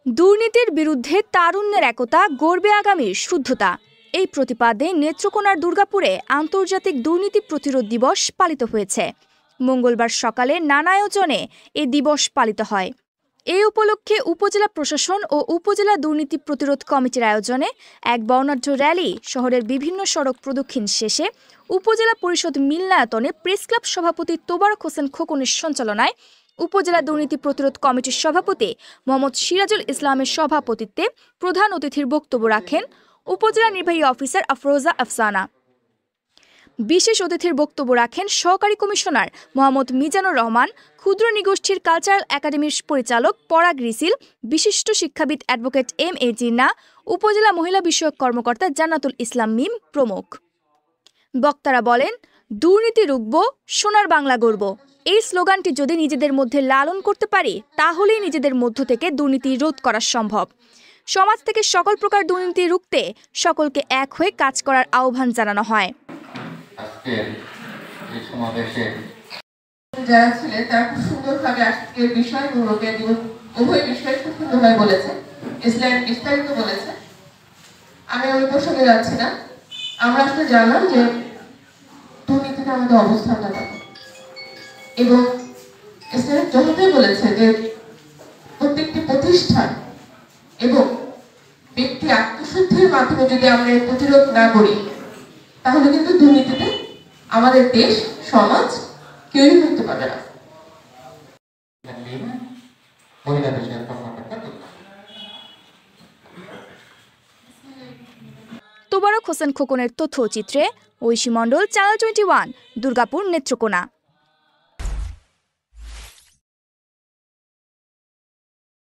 দুর্নীতির বিরুদ্ধে তারুণ্যের একতা, গড়বে আগামীর শুদ্ধতা। এই প্রতিপাদে নেত্রকোনার দুর্গাপুরে আন্তর্জাতিক দুর্নীতি প্রতিরোধ দিবস পালিত হয়েছে। মঙ্গলবার সকালে নানা আয়োজনে এ দিবস পালিত হয়। এই উপলক্ষে উপজেলা প্রশাসন ও উপজেলা দুর্নীতি প্রতিরোধ কমিটির আয়োজনে এক বর্ণাঢ্য র্যালি শহরের বিভিন্ন সড়ক প্রদক্ষিণ শেষে উপজেলা পরিষদ মিলনায়তনে প্রেসক্লাব সভাপতি তোবারক হোসেন খোকনের সঞ্চালনায় উপজেলা দুর্নীতি প্রতিরোধ কমিটির সভাপতি মোহাম্মদ সিরাজুল ইসলামের সভাপতিত্বে প্রধান অতিথির বক্তব্য রাখেন উপজেলা নির্বাহী অফিসার আফরোজা আফসানা। বিশেষ অতিথির বক্তব্য রাখেন সহকারী কমিশনার মোহাম্মদ মিজানুর রহমান, ক্ষুদ্র নিগোষ্ঠীর কালচারাল একাডেমির পরিচালক পরাগ রিসিল, বিশিষ্ট শিক্ষাবিদ অ্যাডভোকেট এম.এ. জিন্না, উপজেলা মহিলা বিষয়ক কর্মকর্তা জান্নাতুল ইসলাম মিম প্রমুখ। বক্তারা বলেন, দুর্নীতি রুখব, সোনার বাংলা গড়ব। এই স্লোগানটি যদি নিজেদের মধ্যে লালন করতে পারি, তাহলেই নিজেদের মধ্য থেকে দুর্নীতি রোধ করা সম্ভব। সমাজ থেকে সকল প্রকার দুর্নীতি রুখতে সকলকে এক হয়ে কাজ করার আহ্বান জানানো হয়। যারা ছিলেন তারা খুব সুন্দরভাবে আজকের বিষয়গুলোকে উভয় বিষয় খুব সুন্দরভাবে বলেছে, ইসলাম বিস্তারিত বলেছে। আমি ওই প্রসঙ্গে যাচ্ছি না। আমরা আসলে জানলাম যে দুর্নীতিতে আমাদের অবস্থানটা কত, এবং ইসলাম যথার্থই বলেছে যে প্রত্যেকটি প্রতিষ্ঠান এবং ব্যক্তি আত্মশুদ্ধির মাধ্যমে যদি আমরা প্রতিরোধ না করি, তাহলে কিন্তু দুর্নীতিতে আমাদের দেশ সমাজ কেউই করতে পারবে না। তোবারক হোসেন খোকনের তথ্যচিত্রে ঐশী মণ্ডল, চ্যানেল 21, দুর্গাপুর, নেত্রকোনা।